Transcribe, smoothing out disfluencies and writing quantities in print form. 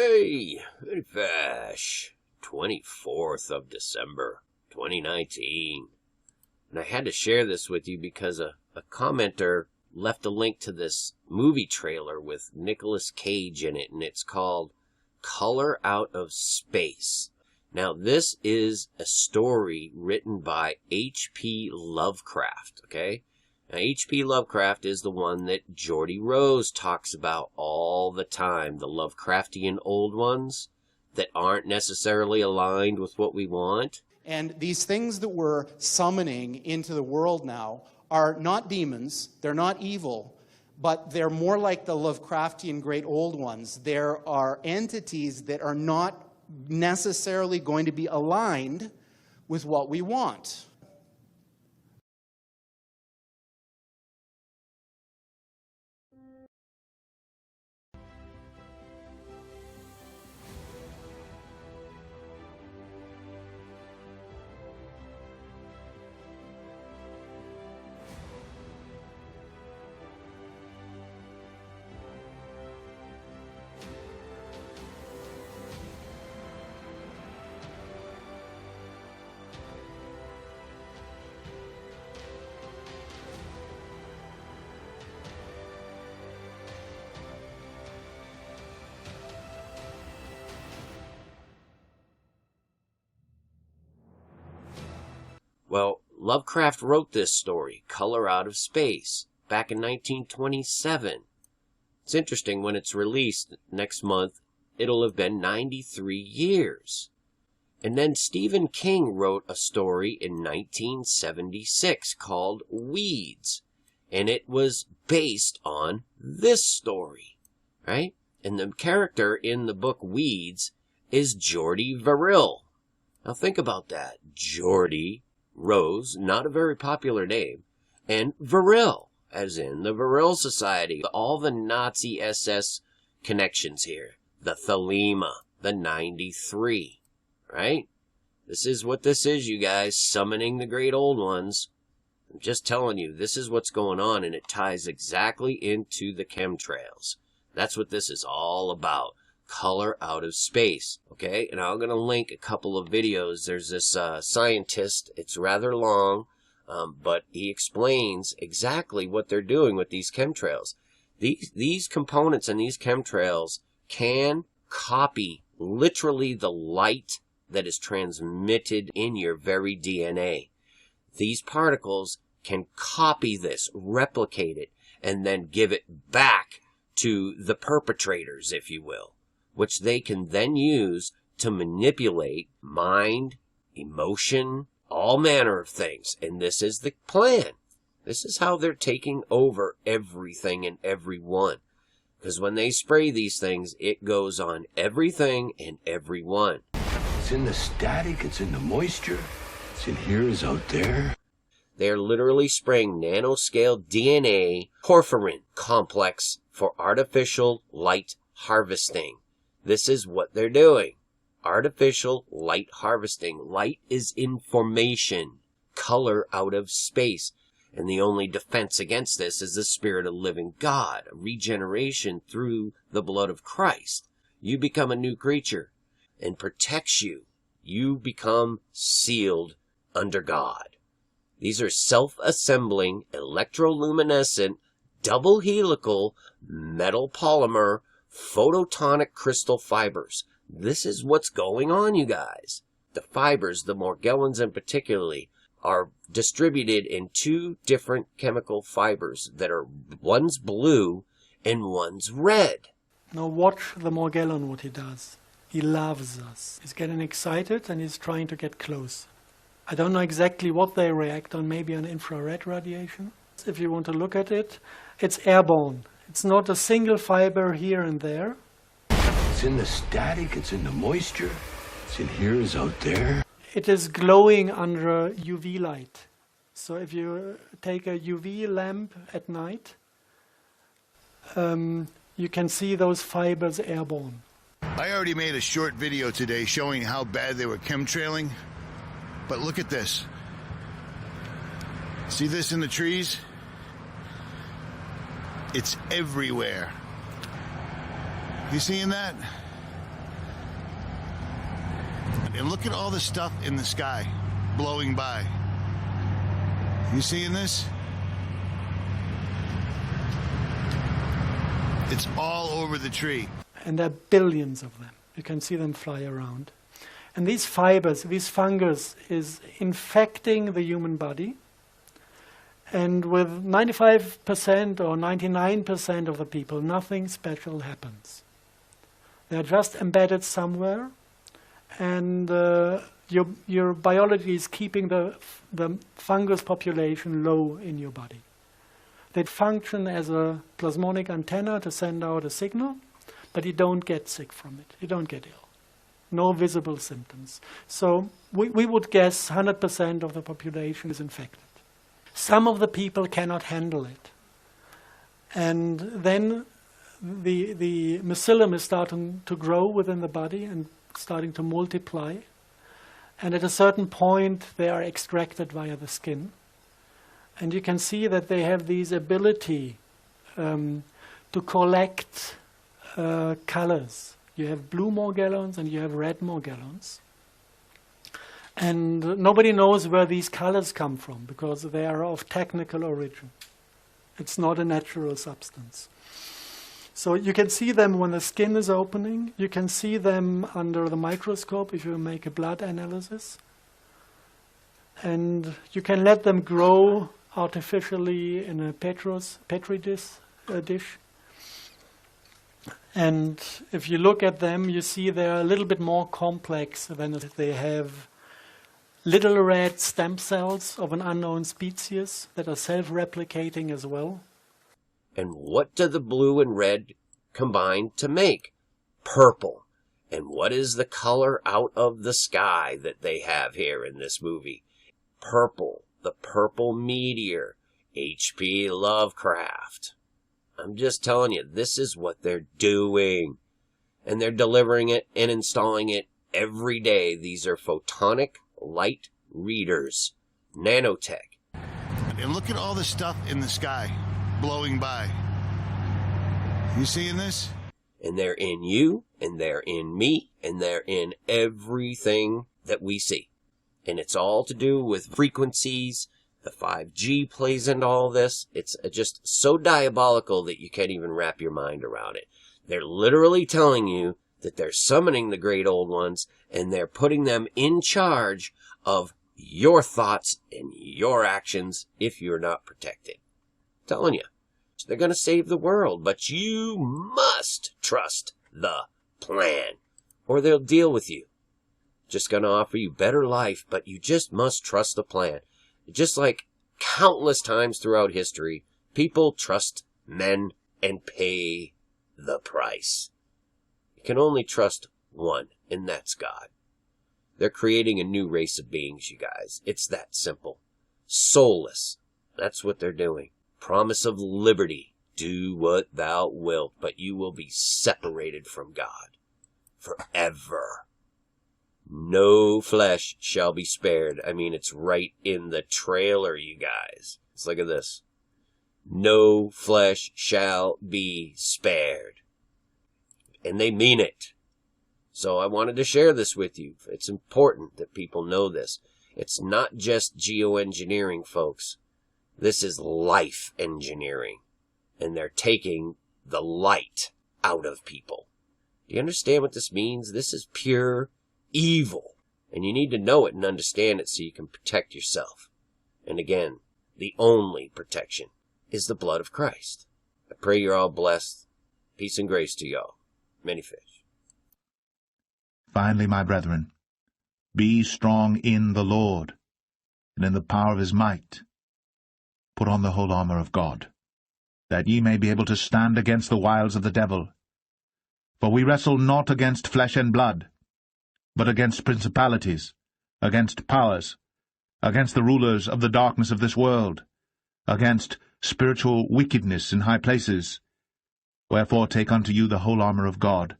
Hey, very fresh. 24th of December, 2019. And I had to share this with you because a commenter left a link to this movie trailer with Nicolas Cage in it, and it's called Color Out of Space. Now, this is a story written by H.P. Lovecraft, okay? Now, H.P. Lovecraft is the one that Geordie Rose talks about all the time, the Lovecraftian old ones that aren't necessarily aligned with what we want. And these things that we're summoning into the world now are not demons, they're not evil, but they're more like the Lovecraftian great old ones. There are entities that are not necessarily going to be aligned with what we want. Well, Lovecraft wrote this story, Color Out of Space, back in 1927. It's interesting, when it's released next month, it'll have been 93 years. And then Stephen King wrote a story in 1976 called Weeds, and it was based on this story, right? And the character in the book Weeds is Geordie Verrill. Now think about that. Geordie Rose, not a very popular name, and Verrill, as in the Verrill Society. All the Nazi SS connections here. The Thelema, the 93, right? This is what this is, you guys, summoning the great old ones. I'm just telling you, this is what's going on, and it ties exactly into the chemtrails. That's what this is all about. Color Out of Space, okay? And I'm going to link a couple of videos. There's this scientist. It's rather long, but he explains exactly what they're doing with these chemtrails. These components and these chemtrails can copy literally the light that is transmitted in your very DNA. These particles can copy this, replicate it, and then give it back to the perpetrators, if you will, which they can then use to manipulate mind, emotion, all manner of things. And this is the plan. This is how they're taking over everything and everyone. Because when they spray these things, it goes on everything and everyone. It's in the static, it's in the moisture, it's in here, it's out there. They're literally spraying nanoscale DNA porphyrin complex for artificial light harvesting. This is what they're doing. Artificial light harvesting. Light is information. Color out of space. And the only defense against this is the Spirit of living God. Regeneration through the blood of Christ. You become a new creature and protects you. You become sealed under God. These are self-assembling, electroluminescent, double helical, metal polymer, photonic crystal fibers. This is what's going on, you guys. The fibers, the Morgellons in particularly, are distributed in two different chemical fibers that are, one's blue and one's red. Now watch the Morgellon, what he does. He loves us. He's getting excited and he's trying to get close. I don't know exactly what they react on, maybe on infrared radiation. If you want to look at it, it's airborne. It's not a single fiber here and there. It's in the static, it's in the moisture, it's in here, it's out there. It is glowing under UV light. So if you take a UV lamp at night, you can see those fibers airborne. I already made a short video today showing how bad they were chemtrailing. But look at this. See this in the trees? It's everywhere. You seeing that? And look at all the stuff in the sky blowing by. You seeing this? It's all over the tree. And there are billions of them. You can see them fly around. And these fibers, this fungus, is infecting the human body. And with 95% or 99% of the people, nothing special happens. They're just embedded somewhere, and your biology is keeping the fungus population low in your body. They function as a plasmonic antenna to send out a signal, but you don't get sick from it. You don't get ill. No visible symptoms. So we would guess 100% of the population is infected. Some of the people cannot handle it. And then the mycelium is starting to grow within the body and starting to multiply. And at a certain point, they are extracted via the skin. And you can see that they have this ability to collect colors. You have blue morgellons and you have red morgellons. And nobody knows where these colors come from because they are of technical origin. It's not a natural substance. So you can see them when the skin is opening. You can see them under the microscope if you make a blood analysis. And you can let them grow artificially in a petri dish. And if you look at them, you see they're a little bit more complex than if they have little red stem cells of an unknown species that are self-replicating as well. And what do the blue and red combine to make? Purple. And what is the color out of the sky that they have here in this movie? Purple. The purple meteor. H.P. Lovecraft. I'm just telling you, this is what they're doing. And they're delivering it and installing it every day. These are photonic light readers. Nanotech. And look at all the stuff in the sky blowing by. You seeing this? And they're in you, and they're in me, and they're in everything that we see. And it's all to do with frequencies. The 5G plays into all this. It's just so diabolical that you can't even wrap your mind around it. They're literally telling you that they're summoning the great old ones, and they're putting them in charge of your thoughts and your actions if you're not protected. I'm telling you, they're going to save the world, but you must trust the plan, or they'll deal with you. Just going to offer you better life, but you just must trust the plan. Just like countless times throughout history, people trust men and pay the price. You can only trust one, and that's God. They're creating a new race of beings, you guys. It's that simple. Soulless. That's what they're doing. Promise of liberty. Do what thou wilt, but you will be separated from God forever. No flesh shall be spared. I mean, it's right in the trailer, you guys. Let's look at this. No flesh shall be spared. And they mean it. So I wanted to share this with you. It's important that people know this. It's not just geoengineering, folks. This is life engineering. And they're taking the light out of people. Do you understand what this means? This is pure evil. And you need to know it and understand it so you can protect yourself. And again, the only protection is the blood of Christ. I pray you're all blessed. Peace and grace to y'all. Many fish. Finally, my brethren, be strong in the Lord, and in the power of his might. Put on the whole armor of God, that ye may be able to stand against the wiles of the devil. For we wrestle not against flesh and blood, but against principalities, against powers, against the rulers of the darkness of this world, against spiritual wickedness in high places. Wherefore take unto you the whole armor of God,